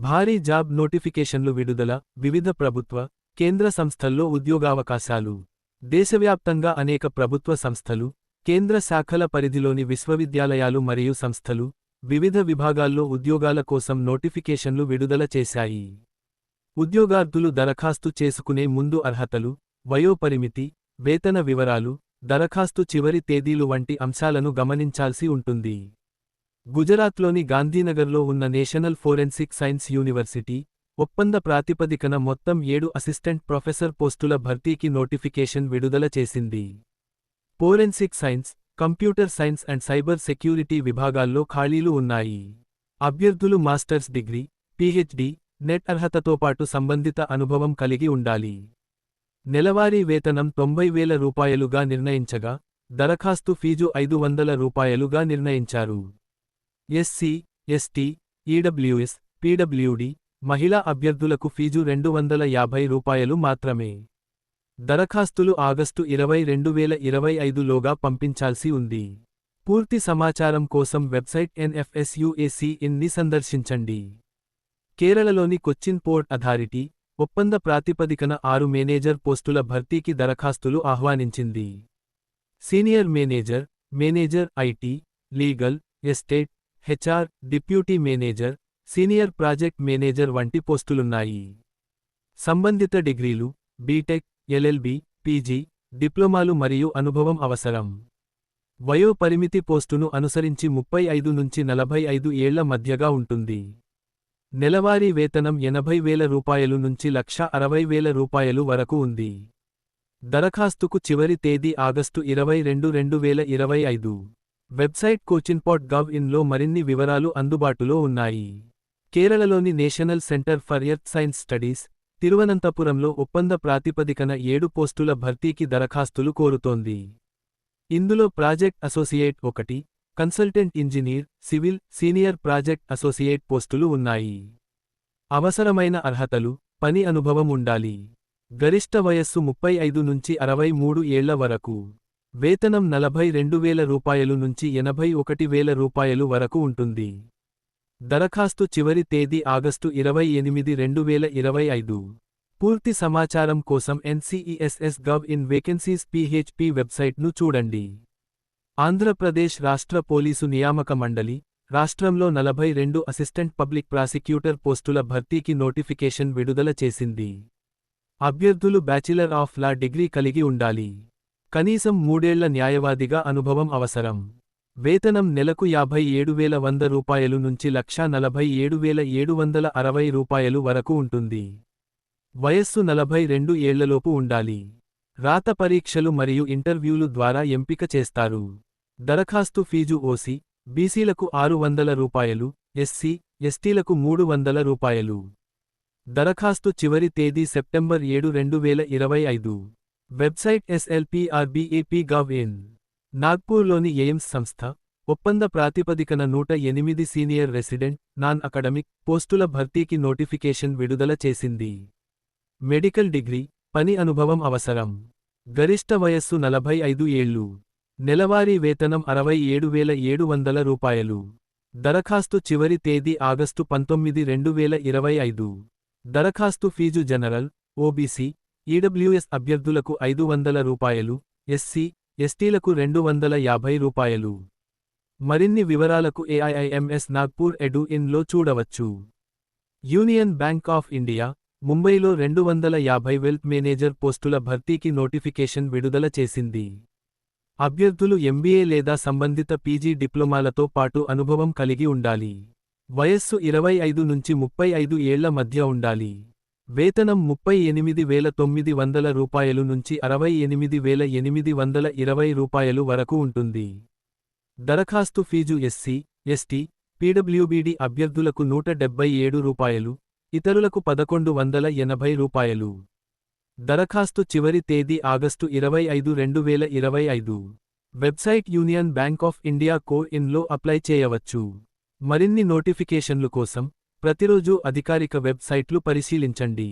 భారీ జాబ్ నోటిఫికేషన్లు విడుదల, వివిధ ప్రభుత్వ, కేంద్ర సంస్థల్లో ఉద్యోగావకాశాలు. దేశవ్యాప్తంగా అనేక ప్రభుత్వ సంస్థలు, కేంద్ర శాఖల పరిధిలోని విశ్వవిద్యాలయాలు మరియు సంస్థలు, వివిధ విభాగాల్లో ఉద్యోగాల కోసం నోటిఫికేషన్లు విడుదల చేశాయి. ఉద్యోగార్థులు దరఖాస్తు చేసుకునే ముందు అర్హతలు, వయోపరిమితి, వేతన వివరాలు, దరఖాస్తు చివరి తేదీలు వంటి అంశాలను గమనించాల్సి ఉంటుంది. గుజరాత్లోని గాంధీనగర్లో ఉన్న నేషనల్ ఫోరెన్సిక్ సైన్స్ యూనివర్సిటీ, ఒప్పంద ప్రాతిపదికన మొత్తం 7 అసిస్టెంట్ ప్రొఫెసర్ పోస్టుల భర్తీకి నోటిఫికేషన్ విడుదల చేసింది. Forensic science, computer science and cyber security విభాగాల్లో ఖాళీలు ఉన్నాయి. అభ్యర్థులు మాస్టర్స్ డిగ్రీ, పీహెచ్డీ, నెట్ అర్హతతో పాటు సంబంధిత అనుభవం కలిగి ఉండాలి. నెలవారీ వేతనం 90,000 రూపాయలుగా నిర్ణయించగా, దరఖాస్తు ఫీజు 500 రూపాయలుగా నిర్ణయించారు. ఎస్సీ, ఎస్టీ, ఈడబ్ల్యూఎస్, పీడబ్ల్యూడీ, మహిళా అభ్యర్థులకు ఫీజు 250 రూపాయలు మాత్రమే. దరఖాస్తులు ఆగస్టు 20, 2025 లోగా పంపించాల్సి ఉంది. పూర్తి సమాచారం కోసం వెబ్సైట్ NFSUAC.in ని సందర్శించండి. కేరళలోని కొచ్చిన్ పోర్ట్ అథారిటీ, ఒప్పంద ప్రాతిపదికన 6 మేనేజర్ పోస్టుల భర్తీకి దరఖాస్తులు ఆహ్వానించింది. Senior manager, manager IT, legal, estate, HR, deputy manager, senior project manager వంటి పోస్టులున్నాయి. సంబంధిత డిగ్రీలు, బీటెక్, ఎల్ఎల్బి, పీజీ, డిప్లొమాలు మరియు అనుభవం అవసరం. వయో పరిమితి పోస్టును అనుసరించి 35 నుంచి 45 ఏళ్ల మధ్యగా ఉంటుంది. నెలవారీ వేతనం 80,000 రూపాయలు నుంచి 1,60,000 రూపాయలు వరకు ఉంది. దరఖాస్తుకు చివరి తేదీ ఆగస్టు 22, 2025. వెబ్సైట్ cochin.gov.in లో మరిన్ని వివరాలు అందుబాటులో ఉన్నాయి. కేరళలోని national centre for earth science studies, తిరువనంతపురంలో ఒప్పంద ప్రాతిపదికన 7 పోస్టుల భర్తీకి దరఖాస్తులు కోరుతోంది. ఇందులో project associate 1, consultant engineer, civil, senior project associate పోస్టులు ఉన్నాయి. అవసరమైన అర్హతలు: పని అనుభవం ఉండాలి. గరిష్ట వయస్సు 35 నుంచి 63 ఏళ్ల వరకు. వేతనం 42,000 రూపాయలు నుంచి 81,000 రూపాయలు వరకు ఉంటుంది. దరఖాస్తు చివరి తేదీ ఆగస్టు 28, 2025. పూర్తి సమాచారం కోసం NCESS.gov.in వేకెన్సీస్ PHP వెబ్సైట్ను చూడండి. ఆంధ్రప్రదేశ్ రాష్ట్ర పోలీసు నియామక మండలి, రాష్ట్రంలో 42 అసిస్టెంట్ పబ్లిక్ ప్రాసిక్యూటర్ పోస్టుల భర్తీకి నోటిఫికేషన్ విడుదల చేసింది. అభ్యర్థులు బ్యాచిలర్ ఆఫ్ లా డిగ్రీ కలిగి ఉండాలి. కనీసం 3 ఏళ్ల న్యాయవాదిగా అనుభవం అవసరం. వేతనం నెలకు 57,100 రూపాయలు నుంచి 1,47,760 రూపాయలు వరకు ఉంటుంది. వయస్సు 42 ఏళ్లలోపు ఉండాలి. రాత పరీక్షలు మరియు ఇంటర్వ్యూలు ద్వారా ఎంపిక చేస్తారు. దరఖాస్తు ఫీజు ఓసీ, బీసీలకు 600 రూపాయలు, ఎస్సీ, ఎస్టీలకు 300 రూపాయలు. దరఖాస్తు చివరి తేదీ సెప్టెంబర్ 7, 2025. Website SLPRBAP.gov.in. నాగ్పూర్లోని ఎయిమ్స్ సంస్థ, ఒప్పంద ప్రాతిపదికన 108 సీనియర్ రెసిడెంట్, నాన్ అకాడమిక్ పోస్టుల భర్తీకి నోటిఫికేషన్ విడుదల చేసింది. మెడికల్ డిగ్రీ, పని అనుభవం అవసరం. గరిష్ట వయస్సు 45 ఏళ్లు. నెలవారీ వేతనం 67,700 రూపాయలు. దరఖాస్తు చివరి తేదీ ఆగస్టు 19, 2025. దరఖాస్తు ఫీజు జనరల్, ఓబీసీ, ఈడబ్ల్యూఎస్ అభ్యర్థులకు 500 రూపాయలు, ఎస్సీ, ఎస్టీలకు 250 రూపాయలు. మరిన్ని వివరాలకు AIIMS నాగ్పూర్ edu.in లో చూడవచ్చు. యూనియన్ బ్యాంక్ ఆఫ్ ఇండియా, ముంబైలో 250 వెల్త్ మేనేజర్ పోస్టుల భర్తీకి నోటిఫికేషన్ విడుదల చేసింది. అభ్యర్థులు MBA లేదా సంబంధిత పీజీ డిప్లొమాలతో పాటు అనుభవం కలిగి ఉండాలి. వయస్సు 25 నుంచి 35 ఏళ్ల మధ్య ఉండాలి. వేతనం 38,900 రూపాయలు నుంచి 68,820 రూపాయలు వరకు ఉంటుంది. దరఖాస్తు ఫీజు ఎస్సీ, ఎస్టీ, పీడబ్ల్యూబీడీ అభ్యర్థులకు 177 రూపాయలు, ఇతరులకు 1,180 రూపాయలు. దరఖాస్తు చివరి తేదీ August 25, 2025. Website union bank of India co.in లో అప్లై చేయవచ్చు. మరిన్ని నోటిఫికేషన్లు కోసం ప్రతిరోజూ అధికారిక వెబ్సైట్లు పరిశీలించండి.